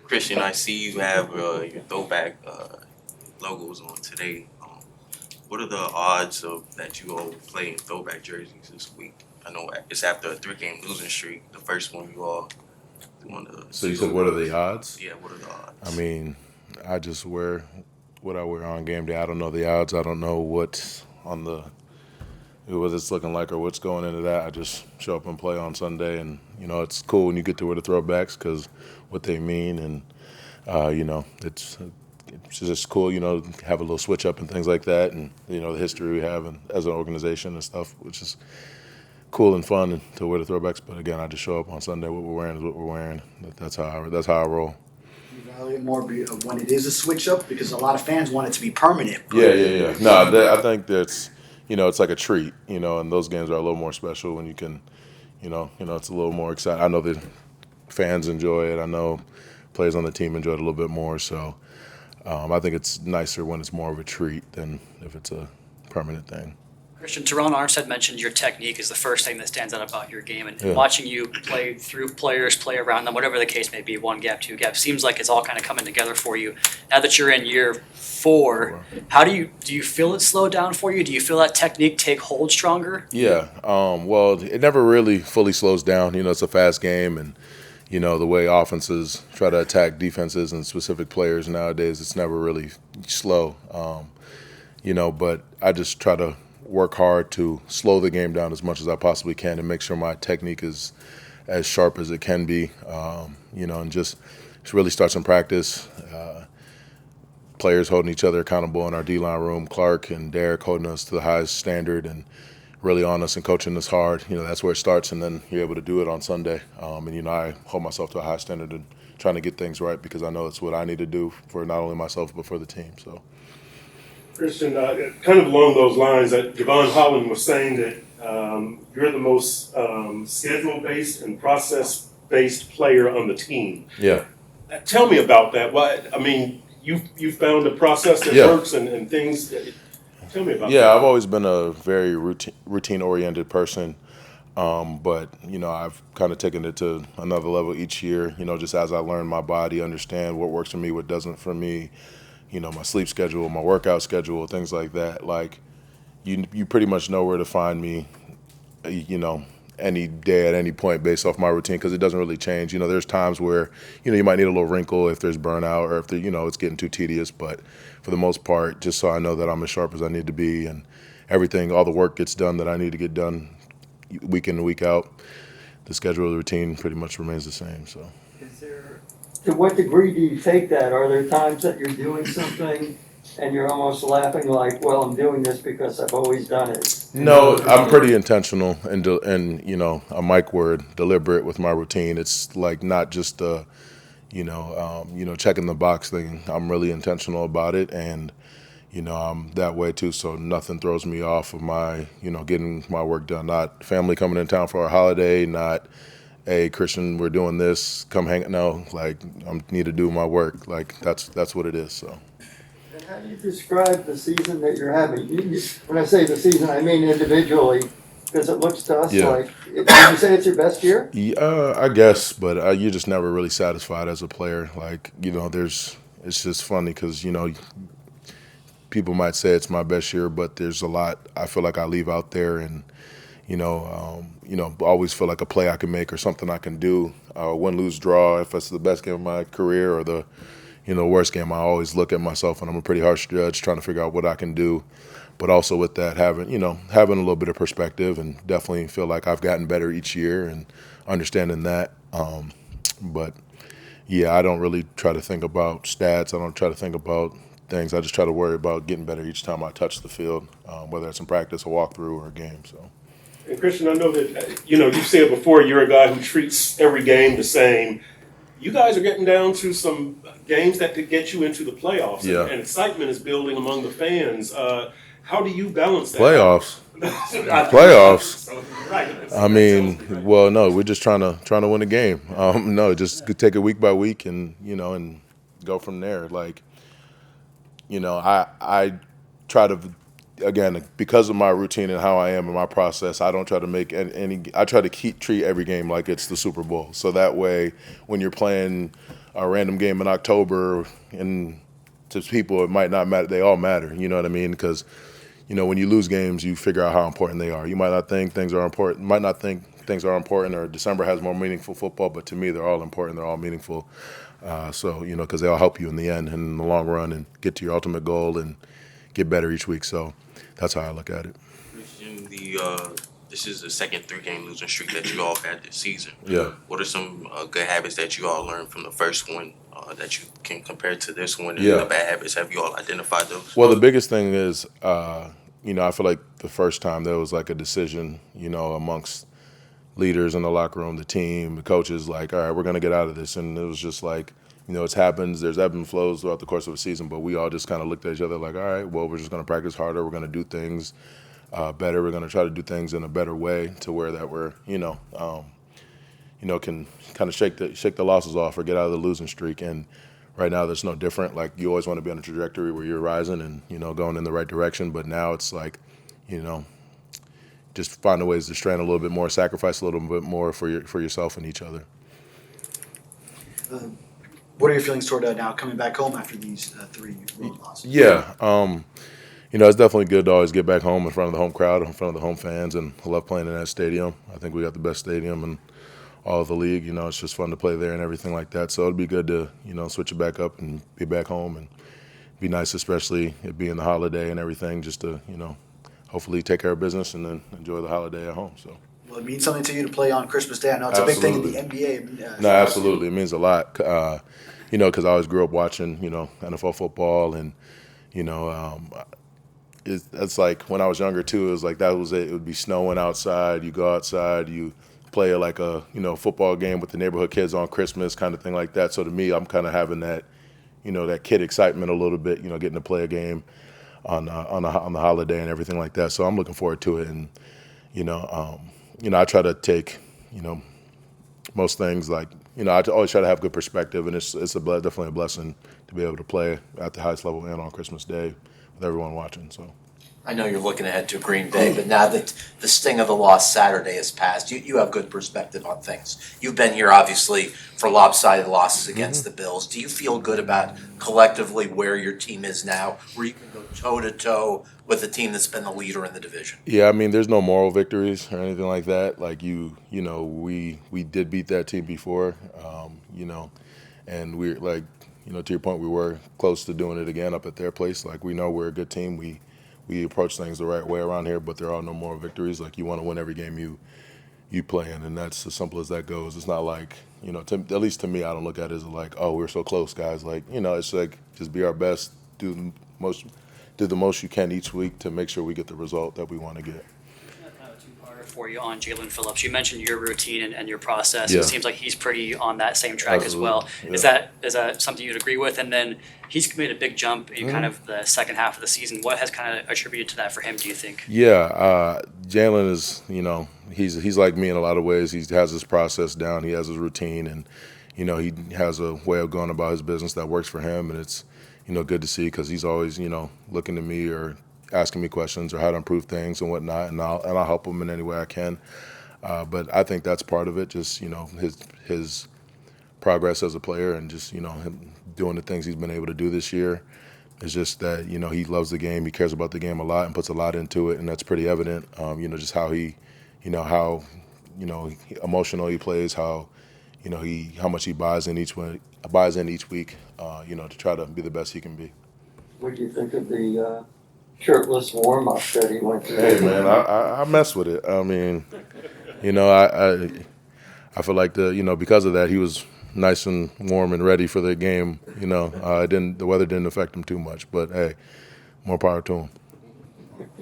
Christian, I see you have your throwback logos on today. What are the odds of that you all play in throwback jerseys this week? I know it's after a 3-game losing streak. The first one you all want to. So you said, what are the odds? Yeah, what are the I odds? mean, I just wear what I wear on game day. I don't know the odds. I don't know what's on what it's looking like or what's going into that. I just show up and play on Sunday, and it's cool when you get to wear the throwbacks because what they mean, and it's just cool. Have a little switch up and things like that, and the history we have and as an organization and stuff, which is cool and fun to wear the throwbacks. But again, I just show up on Sunday. What we're wearing is what we're wearing. That's how I roll. You value it more when it is a switch up because a lot of fans want it to be permanent. Yeah. No, I think that's it's like a treat. And those games are a little more special when you can, it's a little more exciting. I know the fans enjoy it. I know players on the team enjoy it a little bit more. So I think it's nicer when it's more of a treat than if it's a permanent thing. Christian, Terrell Armstead mentioned your technique is the first thing that stands out about your game. And Yeah. watching you play through players, play around them, whatever the case may be, one gap, two gap, seems like it's all kind of coming together for you. Now that you're in year 4, how do you feel it slow down for you? Do you feel that technique take hold stronger? Yeah. Well, it never really fully slows down. It's a fast game, and the way offenses try to attack defenses and specific players nowadays, it's never really slow. But I just try to work hard to slow the game down as much as I possibly can and make sure my technique is as sharp as it can be. And just really start some practice. Players holding each other accountable in our D-line room. Clark and Derek holding us to the highest standard and really on us and coaching us hard. That's where it starts, and then you're able to do it on Sunday. And I hold myself to a high standard and trying to get things right because I know it's what I need to do for not only myself but for the team. So. Christian, kind of along those lines, Javon Holland was saying that you're the most schedule-based and process-based player on the team. Yeah. Tell me about that. Why? I mean, you found a process that works and things. Tell me about that. Yeah, I've always been a very routine-oriented person, but I've kind of taken it to another level each year. Just as I learn my body, understand what works for me, what doesn't for me. My sleep schedule, my workout schedule, things like that. Like, you pretty much know where to find me, any day at any point based off my routine because it doesn't really change. There's times where, you might need a little wrinkle if there's burnout or if, it's getting too tedious. But for the most part, just so I know that I'm as sharp as I need to be and everything, all the work gets done that I need to get done week in and week out, the schedule, the routine pretty much remains the same. So. To what degree do you take that? Are there times that you're doing something and you're almost laughing like, well, I'm doing this because I've always done it? No, I'm pretty intentional and a Mike word, deliberate with my routine. It's like not just checking the box thing. I'm really intentional about it, and I'm that way too. So nothing throws me off of my getting my work done. Not family coming in town for a holiday. Not, hey, Christian, we're doing this. Come hang. No, like I need to do my work. Like that's what it is. So. And how do you describe the season that you're having? When I say the season, I mean individually, because it looks to us like, would you say it's your best year? Yeah, I guess, but you're just never really satisfied as a player. Like, it's just funny because, people might say it's my best year, but there's a lot I feel like I leave out there and, always feel like a play I can make or something I can do. Win, lose, draw, if it's the best game of my career or the worst game, I always look at myself and I'm a pretty harsh judge trying to figure out what I can do. But also with that, having a little bit of perspective and definitely feel like I've gotten better each year and understanding that. But yeah, I don't really try to think about stats. I don't try to think about things. I just try to worry about getting better each time I touch the field, whether it's in practice, a walkthrough, or a game. So. And Christian, I know that you've said before you're a guy who treats every game the same. You guys are getting down to some games that could get you into the playoffs, and excitement is building among the fans. How do you balance that? Playoffs. Right. I mean, well, no, we're just trying to win a game. No, just take it week by week and and go from there. Like, I try to, again, because of my routine and how I am in my process, I don't try to make any. I try to treat every game like it's the Super Bowl. So that way, when you're playing a random game in October, and to people it might not matter. They all matter. You know what I mean? Because when you lose games, you figure out how important they are. You might not think things are important. Might not think things are important, or December has more meaningful football. But to me, they're all important. They're all meaningful. So because they all help you in the end and in the long run, and get to your ultimate goal and get better each week. So that's how I look at it. Christian, this is the second 3-game losing streak that you all had this season. Yeah. What are some good habits that you all learned from the first one that you can compare to this one? And Yeah. the bad habits, have you all identified those? Well, the biggest thing is, I feel like the first time there was like a decision, amongst leaders in the locker room, the team, the coaches, like, all right, we're going to get out of this. And it was just like, it happens. There's ebb and flows throughout the course of a season, but we all just kind of looked at each other like, all right, well, we're just going to practice harder. We're going to do things better. We're going to try to do things in a better way to where that we're, can kind of shake the losses off or get out of the losing streak. And right now, there's no different. Like, you always want to be on a trajectory where you're rising and, going in the right direction. But now it's like, just finding ways to strain a little bit more, sacrifice a little bit more for yourself and each other. What are your feelings toward now coming back home after these 3 road losses? Yeah, it's definitely good to always get back home in front of the home crowd, in front of the home fans, and I love playing in that stadium. I think we got the best stadium in all of the league. It's just fun to play there and everything like that. So it'd be good to, switch it back up and be back home, and be nice, especially it being the holiday and everything, just to, hopefully take care of business and then enjoy the holiday at home. So. Well, it means something to you to play on Christmas Day. I know it's a big thing in the NBA. No, absolutely. It means a lot, because I always grew up watching, NFL football, and, it's like when I was younger, too, it was like that was it. It would be snowing outside. You go outside, you play like a, football game with the neighborhood kids on Christmas, kind of thing like that. So to me, I'm kind of having that, that kid excitement a little bit, getting to play a game on the holiday and everything like that. So I'm looking forward to it. And, I try to take, most things like, I always try to have good perspective, and it's definitely a blessing to be able to play at the highest level and on Christmas Day with everyone watching. So. I know you're looking ahead to Green Bay, but now that the sting of the loss Saturday has passed, you have good perspective on things. You've been here, obviously, for lopsided losses against the Bills. Do you feel good about collectively where your team is now, where you can go toe-to-toe with the team that's been the leader in the division? Yeah, I mean, there's no moral victories or anything like that. Like, we did beat that team before, and we're like, to your point, we were close to doing it again up at their place. Like, we know we're a good team. We approach things the right way around here, but there are no moral victories. Like, you want to win every game you play in, and that's as simple as that goes. It's not like, at least to me, I don't look at it as like, oh, we're so close, guys. Like, it's like just be our best, do the most you can each week to make sure we get the result that we want to get. Kind of a two-parter for you on Jalen Phillips. You mentioned your routine and your process. Yeah. It seems like he's pretty on that same track as well. Absolutely. Is that something you'd agree with? And then he's made a big jump in kind of the second half of the season. What has kind of attributed to that for him, do you think? Yeah, Jalen is, he's like me in a lot of ways. He has his process down. He has his routine, and, he has a way of going about his business that works for him, and it's, good to see, because he's always, looking to me or asking me questions or how to improve things and whatnot, and I'll help him in any way I can. But I think that's part of it, just, his progress as a player, and just, him doing the things he's been able to do this year. It's just that, he loves the game. He cares about the game a lot and puts a lot into it, and that's pretty evident. Just how he, how, emotional he plays, how, how much he buys in each week, to try to be the best he can be. What do you think of the shirtless warm-up that he went through? Hey, man, I mess with it. I mean, I feel like because of that, he was nice and warm and ready for the game. The weather didn't affect him too much, but hey, more power to him.